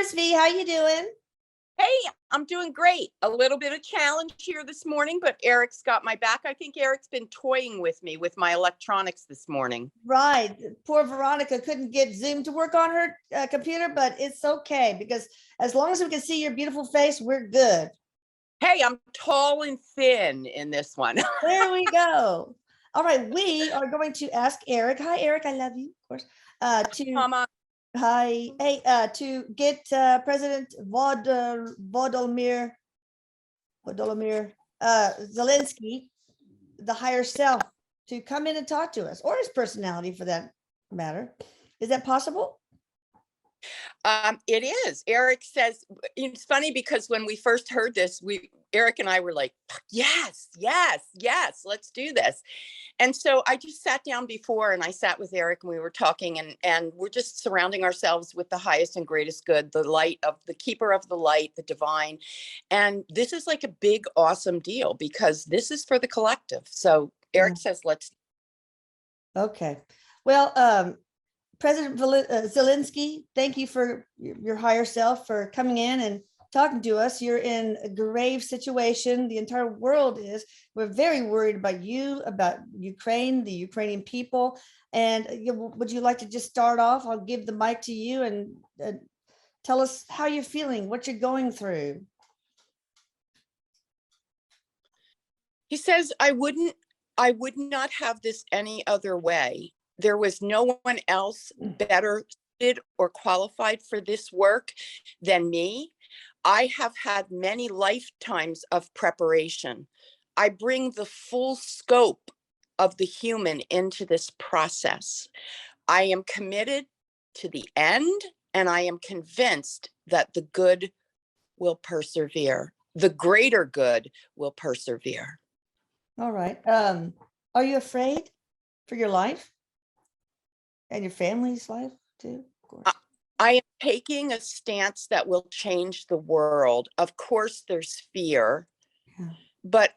Miss V. How you doing? Hey, I'm doing great. A little bit of challenge here this morning, but Eric's got my back. I think Eric's been toying with me with my electronics this morning. Right. Poor Veronica couldn't get Zoom to work on her computer, but it's okay because as long as we can see your beautiful face, we're good. Hey, I'm tall and thin in this one. There we go. All right. We are going to ask Erik. Hi, Erik. I love you, of course. Mama. Hi. Hey, to get President Volodymyr Zelensky, the higher self, to come in and talk to us, or his personality for that matter. Is that possible? It is. Erik says, it's funny because when we first heard this, Erik and I were like, yes, let's do this. And so I just sat down before and I sat with Erik and we were talking and we're just surrounding ourselves with the highest and greatest good, the light of the keeper of the light, the divine. And this is like a big, awesome deal because this is for the collective. So Erik says, let's. Okay. Well, President Zelensky, thank you for your higher self for coming in and talking to us. You're in a grave situation. The entire world is. We're very worried about you, about Ukraine, the Ukrainian people. And would you like to just start off? I'll give the mic to you and tell us how you're feeling, what you're going through. He says, I would not have this any other way. There was no one else better fitted or qualified for this work than me. I have had many lifetimes of preparation. I bring the full scope of the human into this process. I am committed to the end, and I am convinced that the good will persevere. The greater good will persevere. All right. Are you afraid for your life? And your family's life too, of course. I am taking a stance that will change the world. Of course, there's fear, but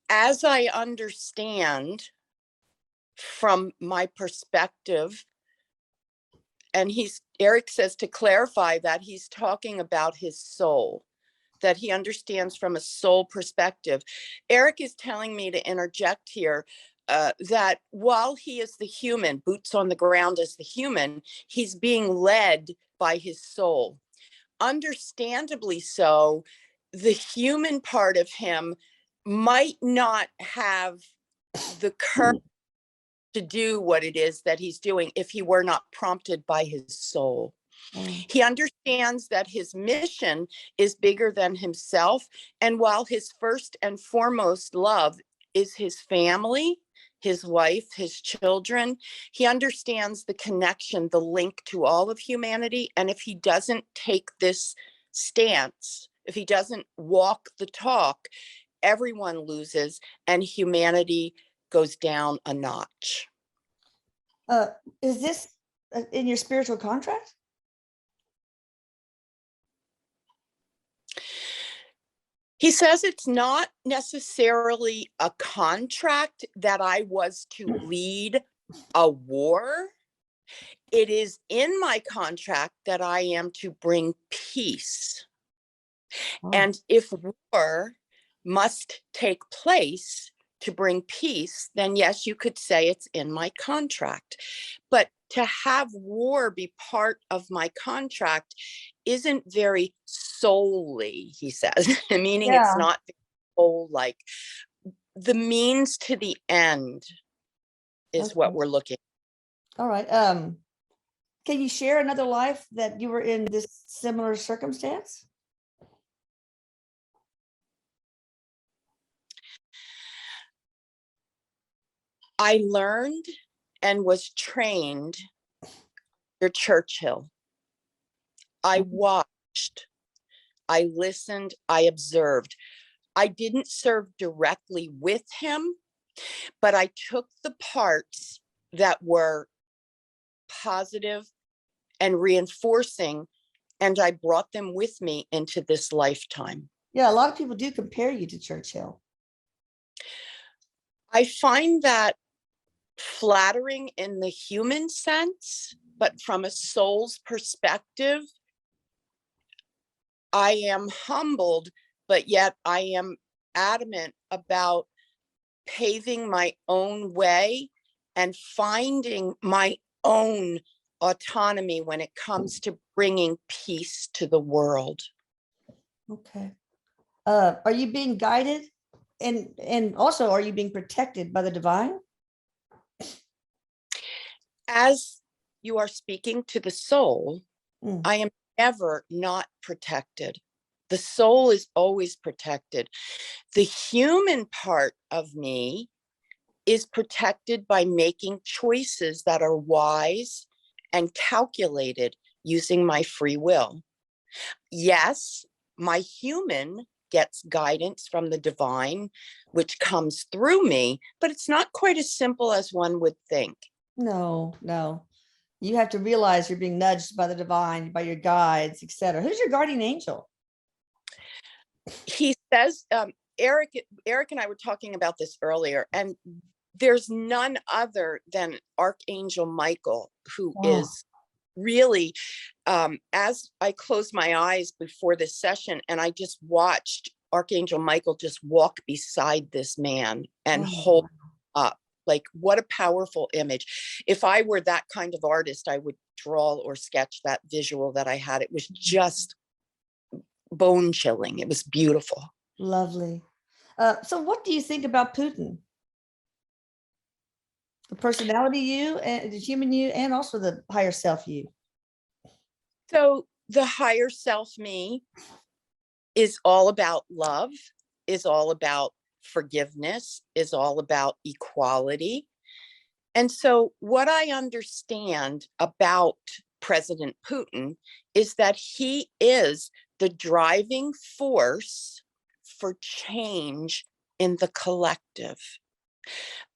as I understand from my perspective, and Erik says to clarify that he's talking about his soul, that he understands from a soul perspective. Erik is telling me to interject here that while he is the human, boots on the ground as the human, he's being led by his soul. Understandably so, the human part of him might not have the courage to do what it is that he's doing if he were not prompted by his soul. He understands that his mission is bigger than himself. And while his first and foremost love is his family, his wife, his children, he understands the connection, the link to all of humanity. And if he doesn't take this stance, if he doesn't walk the talk, everyone loses and humanity goes down a notch. Is this in your spiritual contract? He says it's not necessarily a contract that I was to lead a war. It is in my contract that I am to bring peace. And if war must take place to bring peace, then yes, you could say it's in my contract. But to have war be part of my contract isn't very soul-y, he says, meaning it's not soul-like. The means to the end is what we're looking at. All right. Can you share another life that you were in this similar circumstance? I learned and was trained under Churchill. I watched, I listened, I observed. I didn't serve directly with him, but I took the parts that were positive and reinforcing, and I brought them with me into this lifetime. Yeah, a lot of people do compare you to Churchill. I find that flattering in the human sense, but from a soul's perspective, I am humbled, but yet I am adamant about paving my own way and finding my own autonomy when it comes to bringing peace to the world. Okay. Are you being guided? And also, are you being protected by the divine? As you are speaking to the soul, Mm. I am never not protected. The soul is always protected. The human part of me is protected by making choices that are wise and calculated using my free will. Yes, my human gets guidance from the divine, which comes through me, but it's not quite as simple as one would think. No, no. You have to realize you're being nudged by the divine, by your guides, etc. Who's your guardian angel? He says, Erik and I were talking about this earlier, and there's none other than Archangel Michael, who is really, as I closed my eyes before this session, and I just watched Archangel Michael just walk beside this man and hold up. Like, what a powerful image. If I were that kind of artist, I would draw or sketch that visual that I had. It was just bone chilling. It was beautiful. Lovely. So what do you think about Putin? The personality you and the human you, and also the higher self you. So the higher self me is all about love, is all about forgiveness, is all about equality. And so what I understand about President Putin is that he is the driving force for change in the collective.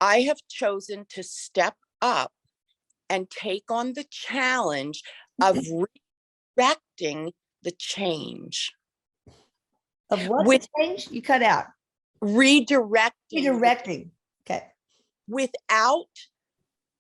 I have chosen to step up and take on the challenge of redirecting the change. Of what With change? You cut out. redirecting. Redirecting. Okay. Without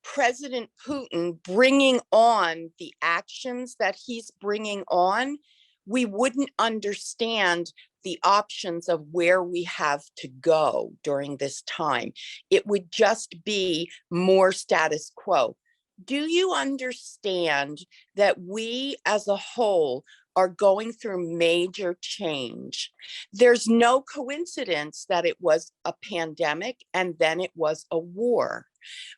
President Putin bringing on the actions that he's bringing on, we wouldn't understand the options of where we have to go during this time. It would just be more status quo. Do you understand that we as a whole are going through major change? There's no coincidence that it was a pandemic and then it was a war.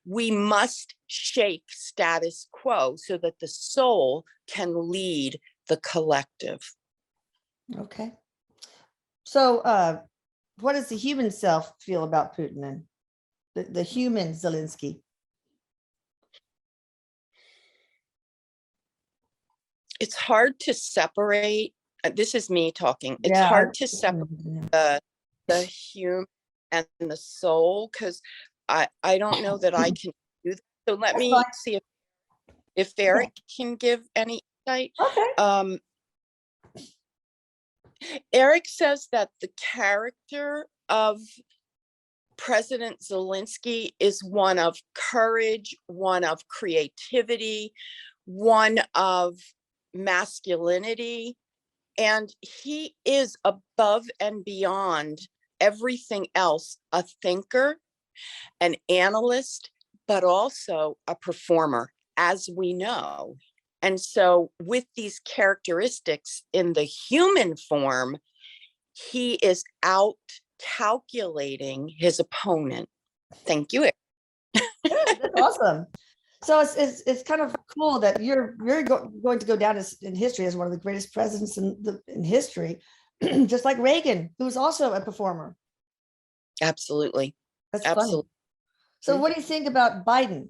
We must shake status quo so that the soul can lead the collective. Okay. So what does the human self feel about Putin then? The human Zelensky? It's hard to separate. This is me talking. It's Yeah. hard to separate the human and the soul, because I don't know that I can do that. So let me see if Erik can give any insight. Okay. Erik says that the character of President Zelensky is one of courage, one of creativity, one of masculinity, and he is above and beyond everything else, a thinker, an analyst, but also a performer, as we know. And so with these characteristics in the human form, he is out calculating his opponent. Thank you. That's awesome. So it's kind of cool that you're going to go down in history as one of the greatest presidents in history, just like Reagan, who's also a performer. Absolutely. That's absolutely funny. So what do you think about Biden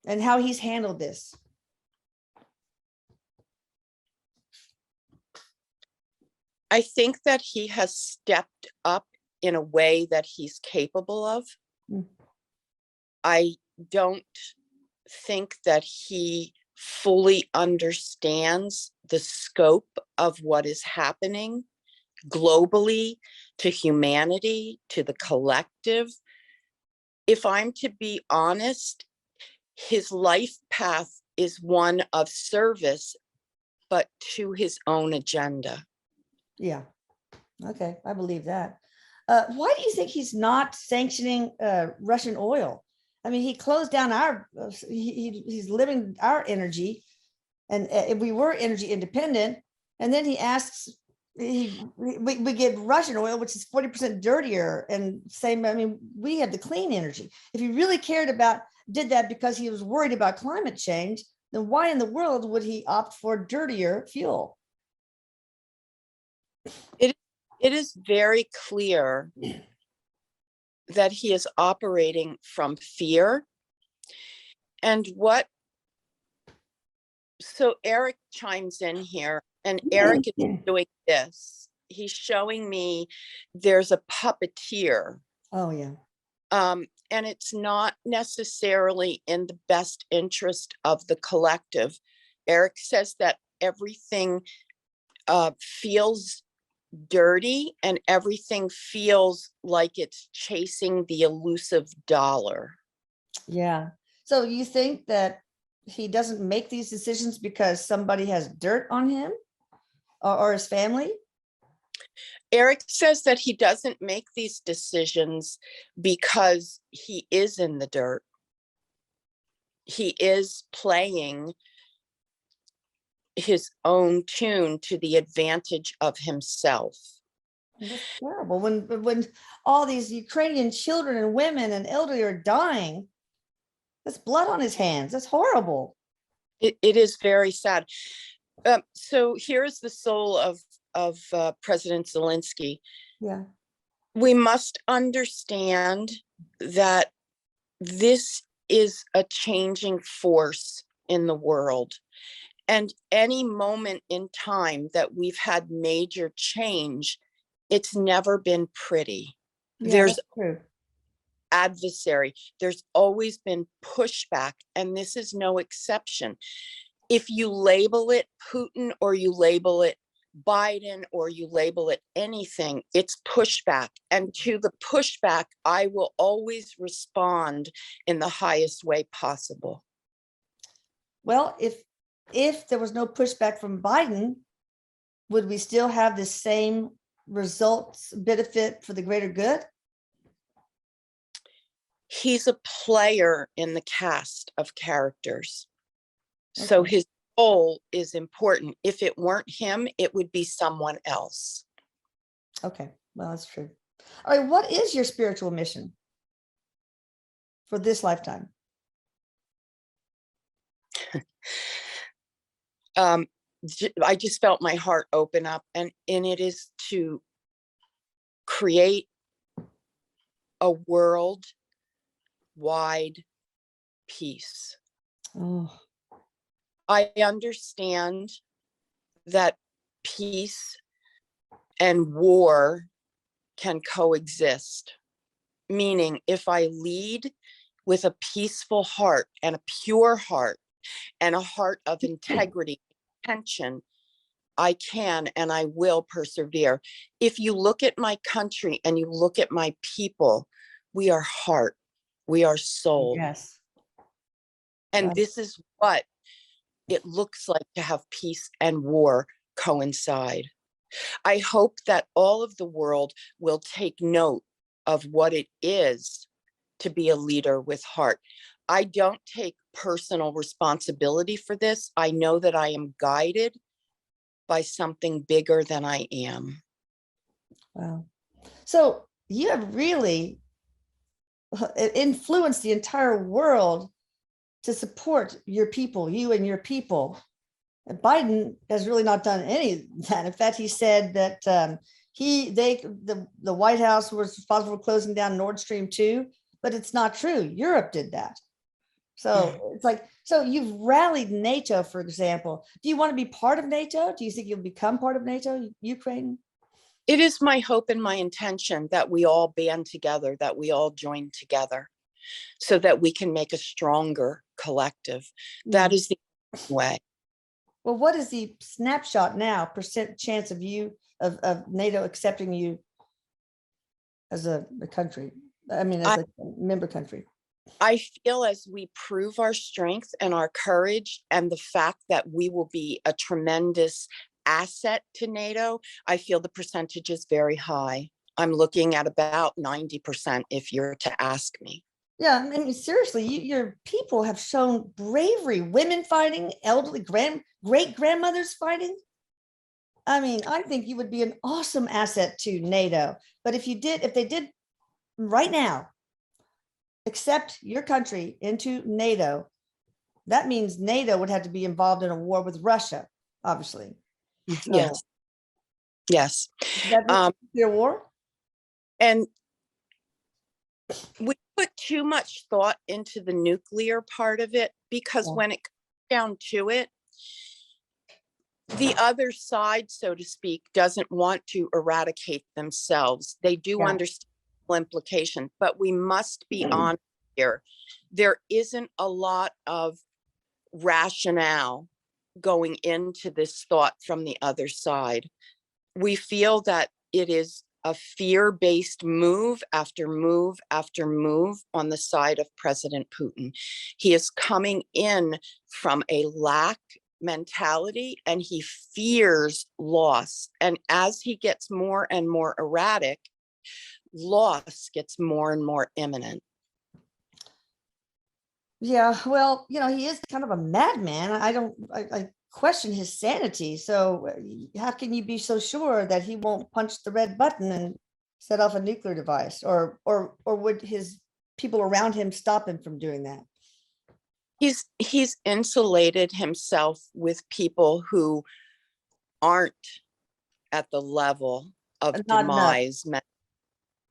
and how he's handled this? I think that he has stepped up in a way that he's capable of. I don't think that he fully understands the scope of what is happening globally, to humanity, to the collective. If I'm to be honest, his life path is one of service, but to his own agenda. Yeah. Okay, I believe that. Why do you think he's not sanctioning Russian oil? I mean, he closed down our, he's limiting our energy, and if we were energy independent, and then he asks, we get Russian oil, which is 40% dirtier, and same, I mean, we have the clean energy. If he really cared about, did that because he was worried about climate change, then why in the world would he opt for dirtier fuel? It is very clear that he is operating from fear. And so Erik chimes in here, and Erik is doing this. He's showing me there's a puppeteer. Oh, yeah. And it's not necessarily in the best interest of the collective. Erik says that everything feels dirty and everything feels like it's chasing the elusive dollar. Yeah. So you think that he doesn't make these decisions because somebody has dirt on him or his family? Erik says that he doesn't make these decisions because he is in the dirt. He is playing his own tune to the advantage of himself. That's terrible. When all these Ukrainian children and women and elderly are dying, there's blood on his hands. That's horrible. It is very sad. So here's the soul of President Zelensky. Yeah. We must understand that this is a changing force in the world. And any moment in time that we've had major change, it's never been pretty. Yeah, There's that's true. adversary. There's always been pushback, and this is no exception. If you label it Putin or you label it Biden or you label it anything, it's pushback. And to the pushback, I will always respond in the highest way possible. Well, if there was no pushback from Biden, would we still have the same results, benefit for the greater good? He's a player in the cast of characters. Okay. So his role is important. If it weren't him, it would be someone else. Okay, well, that's true. All right, what is your spiritual mission for this lifetime? I just felt my heart open up, and it is to create a world-wide peace. Oh. I understand that peace and war can coexist, meaning if I lead with a peaceful heart and a pure heart and a heart of integrity, intention, I can and I will persevere. If you look at my country and you look at my people, we are heart, we are soul. Yes. And Right. this is what it looks like to have peace and war coincide. I hope that all of the world will take note of what it is to be a leader with heart. I don't take personal responsibility for this. I know that I am guided by something bigger than I am. Wow. So you have really influenced the entire world to support your people, you and your people. And Biden has really not done any of that. In fact, he said that the White House was responsible for closing down Nord Stream 2, but it's not true. Europe did that. So it's like, so you've rallied NATO, for example. Do you want to be part of NATO? Do you think you'll become part of NATO, Ukraine? It is my hope and my intention that we all band together, that we all join together so that we can make a stronger collective. That is the way. Well, what is the snapshot now, percent chance of you, of NATO accepting you as a country? I mean, as a member country. I feel as we prove our strength and our courage and the fact that we will be a tremendous asset to NATO, I feel the percentage is very high. I'm looking at about 90% if you're to ask me. Yeah, I mean, seriously, your people have shown bravery, women fighting, elderly great grandmothers fighting. I mean, I think you would be an awesome asset to NATO. But if they did right now accept your country into NATO, that means NATO would have to be involved in a war with Russia, obviously. So, Yes. that nuclear war? And we put too much thought into the nuclear part of it, because when it comes down to it, the other side, so to speak, doesn't want to eradicate themselves. They do understand the implication, but we must be honest here. There isn't a lot of rationale going into this thought from the other side. We feel that it is a fear-based move after move after move on the side of President Putin. He is coming in from a lack mentality, and he fears loss. And as he gets more and more erratic, loss gets more and more imminent. Yeah, well, he is kind of a madman. I question his sanity. So how can you be so sure that he won't punch the red button and set off a nuclear device? Or would his people around him stop him from doing that? He's insulated himself with people who aren't at the level of demise.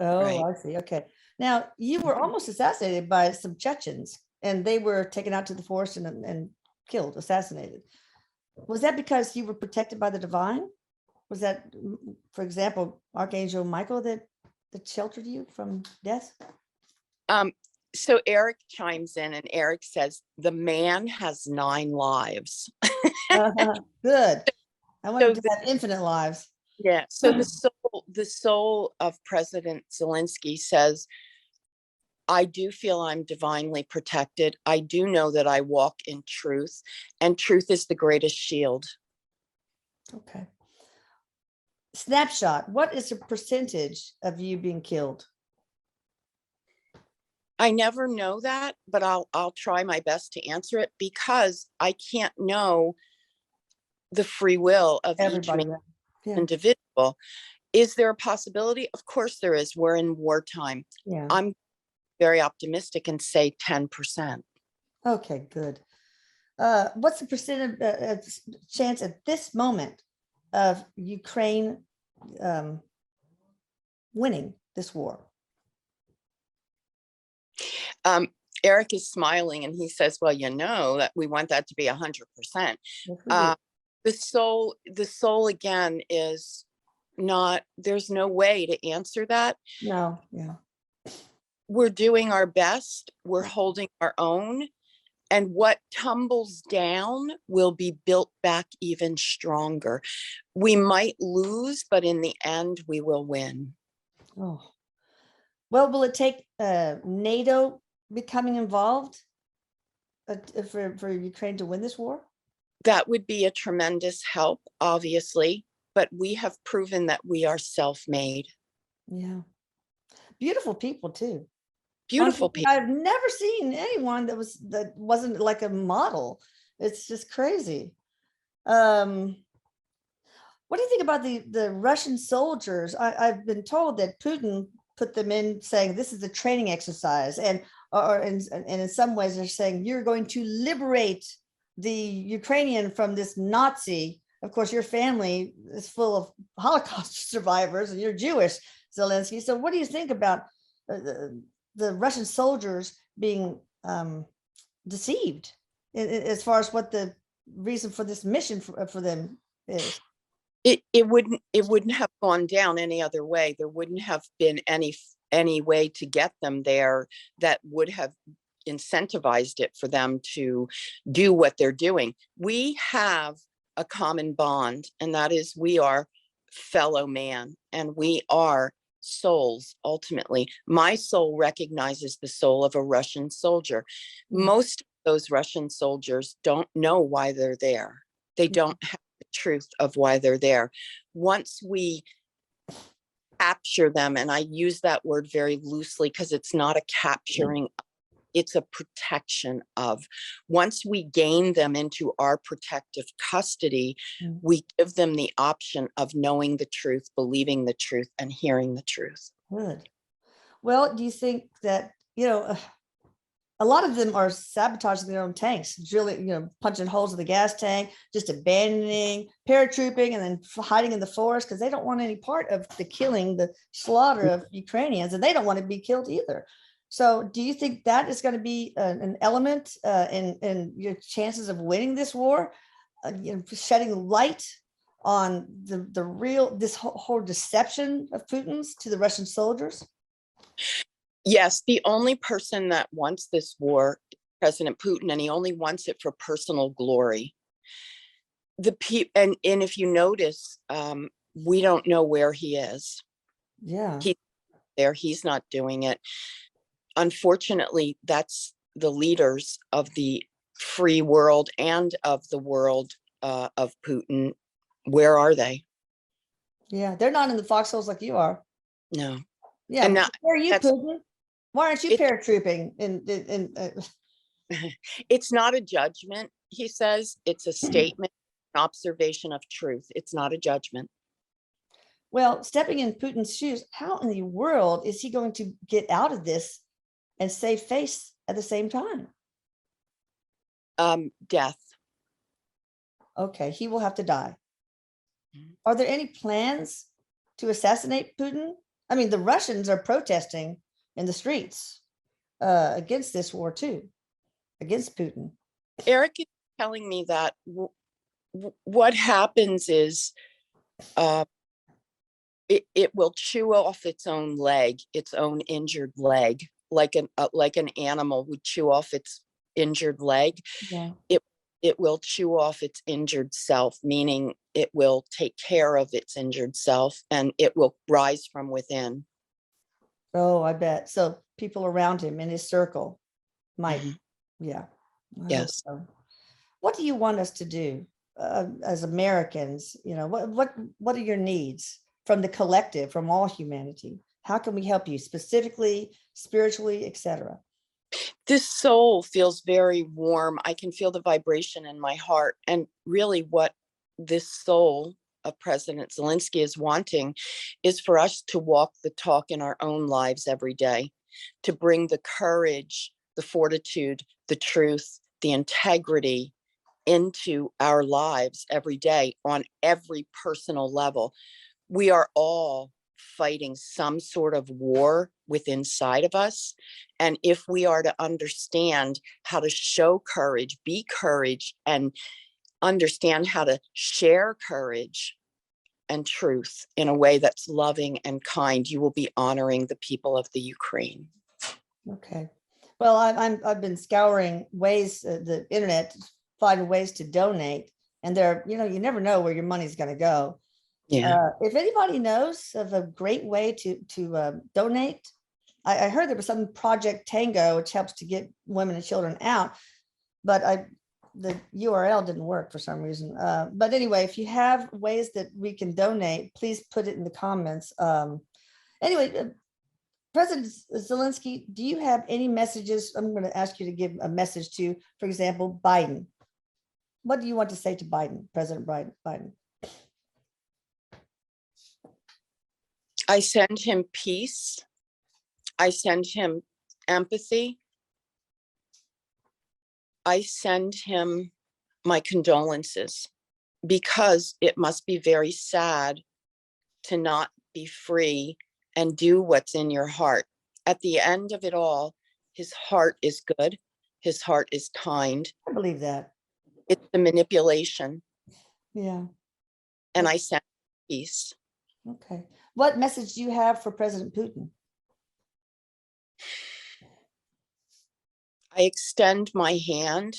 Oh, right. I see. Okay. Now, you were almost assassinated by some Chechens, and they were taken out to the forest and killed, assassinated. Was that because you were protected by the divine? Was that, for example, Archangel Michael that sheltered you from death? So Erik chimes in, and Erik says, the man has 9 lives. Good. I want to have infinite lives. Yeah. So the soul of President Zelensky says, I do feel I'm divinely protected. I do know that I walk in truth, and truth is the greatest shield. Okay. Snapshot. What is the percentage of you being killed? I never know that, but I'll try my best to answer it, because I can't know the free will of Everybody, each individual. Is there a possibility? Of course there is. We're in wartime. Yeah. I'm very optimistic and say 10%. Okay, good. What's the percentage chance at this moment of Ukraine winning this war? Erik is smiling, and he says, well, that we want that to be 100%. The soul again is not, there's no way to answer that. No. Yeah. We're doing our best. We're holding our own. And what tumbles down will be built back even stronger. We might lose, but in the end, we will win. Oh. Well, will it take NATO becoming involved for Ukraine to win this war? That would be a tremendous help, obviously, but we have proven that we are self-made. Yeah. Beautiful people too. Beautiful people. I've never seen anyone that wasn't like a model. It's just crazy. What do you think about the Russian soldiers? I've been told that Putin put them in, saying this is a training exercise, and in some ways they're saying you're going to liberate the Ukrainian from this Nazi. Of course, your family is full of Holocaust survivors, and you're Jewish, Zelensky. So what do you think about the Russian soldiers being deceived as far as what the reason for this mission for them is? It wouldn't have gone down any other way. There wouldn't have been any way to get them there that would have incentivized it for them to do what they're doing. We have a common bond, and that is we are fellow man, and we are souls. Ultimately, my soul recognizes the soul of a Russian soldier. Most of those Russian soldiers don't know why they're there. They don't have the truth of why they're there. Once we capture them, and I use that word very loosely because it's not a capturing, it's a protection of. Once we gain them into our protective custody, we give them the option of knowing the truth, believing the truth, and hearing the truth. Good. Well, do you think that, a lot of them are sabotaging their own tanks, drilling, punching holes in the gas tank, just abandoning, paratrooping, and then hiding in the forest because they don't want any part of the killing, the slaughter of Ukrainians, and they don't want to be killed either. So do you think that is going to be an element in your chances of winning this war, shedding light on the real, this whole deception of Putin's to the Russian soldiers? Yes, the only person that wants this war, President Putin, and he only wants it for personal glory. And if you notice, we don't know where he is. Yeah. He's there, he's not doing it. Unfortunately, that's the leaders of the free world and of the world of Putin. Where are they? Yeah, they're not in the foxholes like you are. No. Yeah, And where are you, Putin? Why aren't you paratrooping? It's not a judgment, he says. It's a statement, an observation of truth. It's not a judgment. Well, stepping in Putin's shoes, how in the world is he going to get out of this and save face at the same time? Death. Okay, he will have to die. Are there any plans to assassinate Putin? I mean, the Russians are protesting in the streets against this war too, against Putin. Erik is telling me that what happens is it will chew off its own leg, its own injured leg, like an animal would chew off its injured leg. Yeah. It will chew off its injured self, meaning it will take care of its injured self, and it will rise from within. Oh, I bet. So people around him in his circle might, yeah. Yes. So. What do you want us to do as Americans? What are your needs from the collective, from all humanity? How can we help you specifically, spiritually, etc.? This soul feels very warm. I can feel the vibration in my heart. And really what this soul of President Zelensky is wanting is for us to walk the talk in our own lives every day, to bring the courage, the fortitude, the truth, the integrity into our lives every day on every personal level. We are all fighting some sort of war within inside of us. And if we are to understand how to show courage, be courage, and understand how to share courage and truth in a way that's loving and kind, you will be honoring the people of the Ukraine. Okay. Well, I've been scouring ways, the internet, to find ways to donate, and you never know where your money's going to go. Yeah. If anybody knows of a great way to donate, I heard there was some Project Tango, which helps to get women and children out, but the URL didn't work for some reason. But anyway, if you have ways that we can donate, please put it in the comments. Anyway, President Zelensky, do you have any messages? I'm going to ask you to give a message to, for example, Biden. What do you want to say to Biden, President Biden? I send him peace. I send him empathy. I send him my condolences, because it must be very sad to not be free and do what's in your heart. At the end of it all, his heart is good. His heart is kind. I believe that. It's the manipulation. Yeah. And I send peace. Okay. What message do you have for President Putin? I extend my hand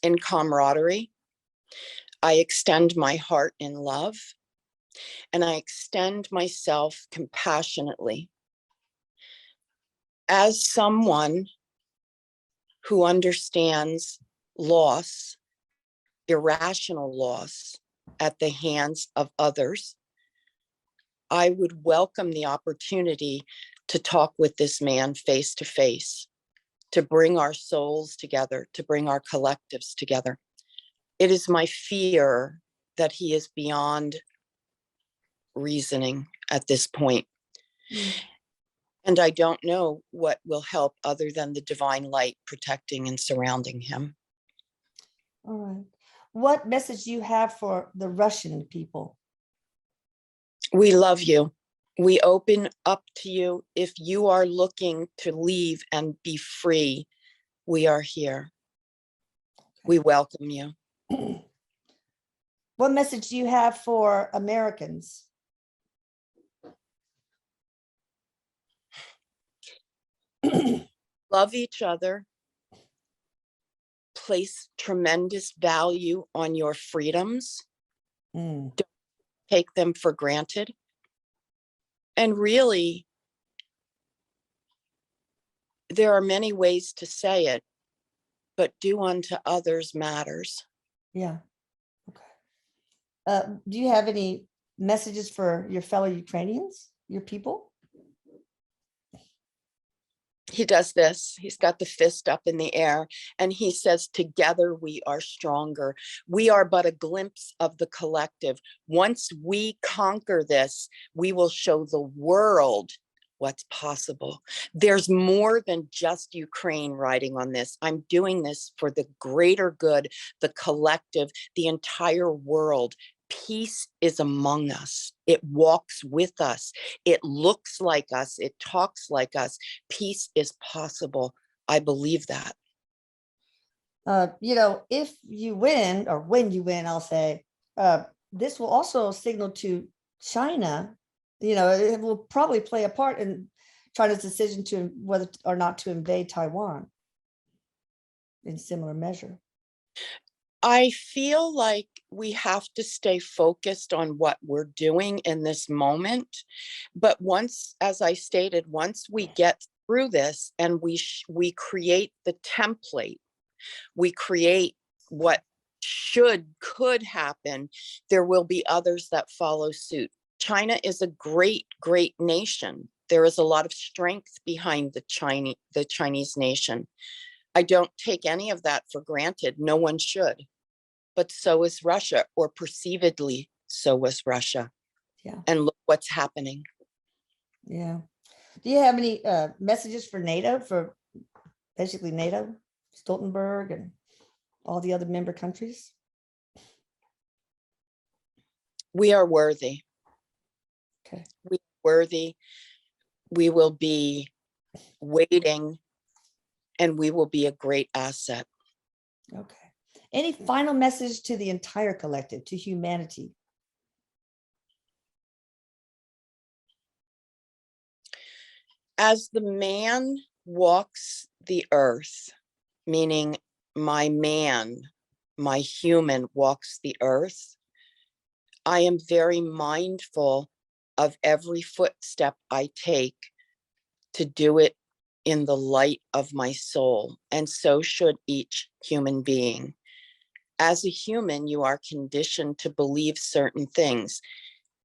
in camaraderie. I extend my heart in love. And I extend myself compassionately. As someone who understands loss, irrational loss, at the hands of others, I would welcome the opportunity to talk with this man face to face, to bring our souls together, to bring our collectives together. It is my fear that he is beyond reasoning at this point. And I don't know what will help other than the divine light protecting and surrounding him. All right. What message do you have for the Russian people? We love you. We open up to you. If you are looking to leave and be free, we are here. We welcome you. What message do you have for Americans? Love each other. Place tremendous value on your freedoms. Don't take them for granted. And really, there are many ways to say it, but do unto others matters. Yeah. Okay. Do you have any messages for your fellow Ukrainians, your people? He does this. He's got the fist up in the air and he says, together we are stronger. We are but a glimpse of the collective. Once we conquer this, we will show the world what's possible. There's more than just Ukraine riding on this. I'm doing this for the greater good, the collective, the entire world. Peace is among us. It walks with us. It looks like us. It talks like us. Peace is possible. I believe that. If you win, or when you win, I'll say, this will also signal to China, it will probably play a part in China's decision to whether or not to invade Taiwan in similar measure. I feel like we have to stay focused on what we're doing in this moment. But once, as I stated, once we get through this and we create the template, we create what could happen, there will be others that follow suit. China is a great, great nation. There is a lot of strength behind the Chinese nation. I don't take any of that for granted. No one should. But so is Russia, or perceivedly so was Russia. Yeah. And look what's happening. Yeah. Do you have any messages for NATO, for basically NATO, Stoltenberg, and all the other member countries? We are worthy. Okay. We are worthy. We will be waiting, and we will be a great asset. Okay. Any final message to the entire collective, to humanity? As the man walks the earth, meaning my man, my human walks the earth, I am very mindful of every footstep I take to do it in the light of my soul, and so should each human being. As a human, you are conditioned to believe certain things.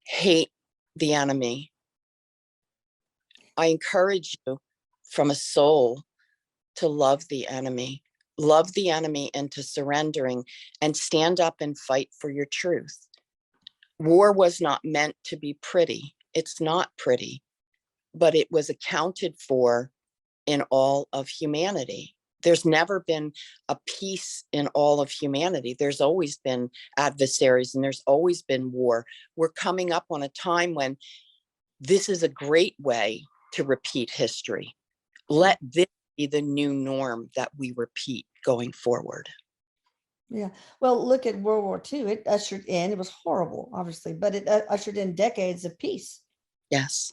Hate the enemy. I encourage you from a soul to love the enemy into surrendering, and stand up and fight for your truth. War was not meant to be pretty. It's not pretty, but it was accounted for in all of humanity. There's never been a peace in all of humanity. There's always been adversaries and there's always been war. We're coming up on a time when this is a great way to repeat history. Let this be the new norm that we repeat going forward. Yeah. Well, look at World War II. It ushered in, it was horrible, obviously, but it ushered in decades of peace. Yes.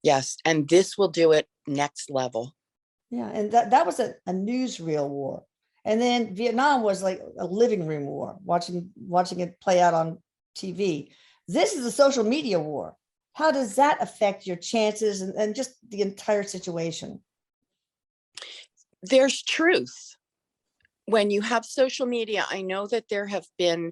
Yes. And this will do it next level. Yeah. And that was a newsreel war. And then Vietnam was like a living room war, watching it play out on TV. This is a social media war. How does that affect your chances and just the entire situation? There's truth. When you have social media, I know that there have been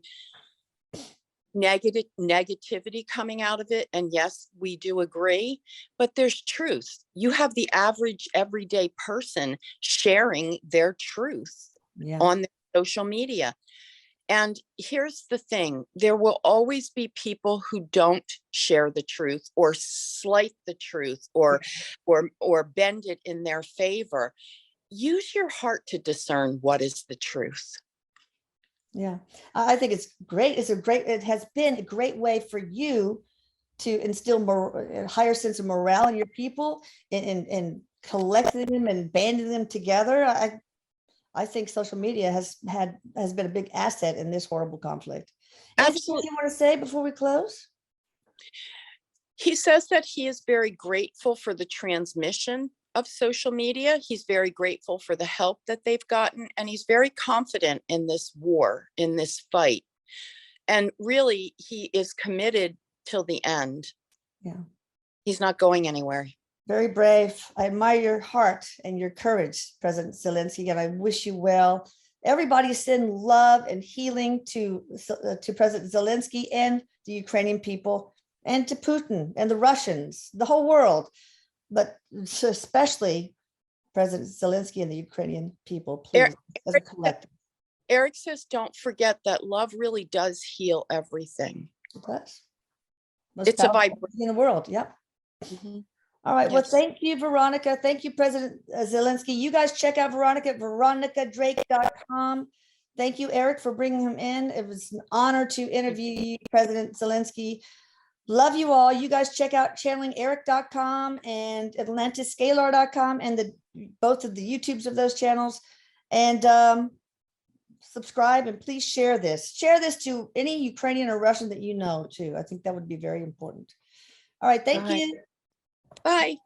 negativity coming out of it. And yes, we do agree, but there's truth. You have the average everyday person sharing their truth on their social media. And here's the thing, there will always be people who don't share the truth or slight the truth or bend it in their favor. Use your heart to discern what is the truth. Yeah, I think it's great. It has been a great way for you to instill a higher sense of morale in your people and collecting them and banding them together. I think social media has been a big asset in this horrible conflict. Anything else you want to say before we close? He says that he is very grateful for the transmission of social media. He's very grateful for the help that they've gotten, and he's very confident in this war, in this fight. And really, he is committed till the end. Yeah. He's not going anywhere. Very brave. I admire your heart and your courage, President Zelensky, and I wish you well. Everybody send love and healing to President Zelensky and the Ukrainian people, and to Putin and the Russians, the whole world, but especially President Zelensky and the Ukrainian people, please, as a collective. Erik says, don't forget that love really does heal everything. It does. It's a vibration in the world. Yep. Mm-hmm. All right. Yes. Well, thank you, Veronica. Thank you, President Zelensky. You guys check out Veronica at veronicadrake.com. Thank you, Erik, for bringing him in. It was an honor to interview you, President Zelensky. Love you all. You guys check out channelingerik.com and atlantiscalar.com and both of the YouTubes of those channels. And subscribe, and please share this. Share this to any Ukrainian or Russian that you know too. I think that would be very important. All right. Thank you. Bye.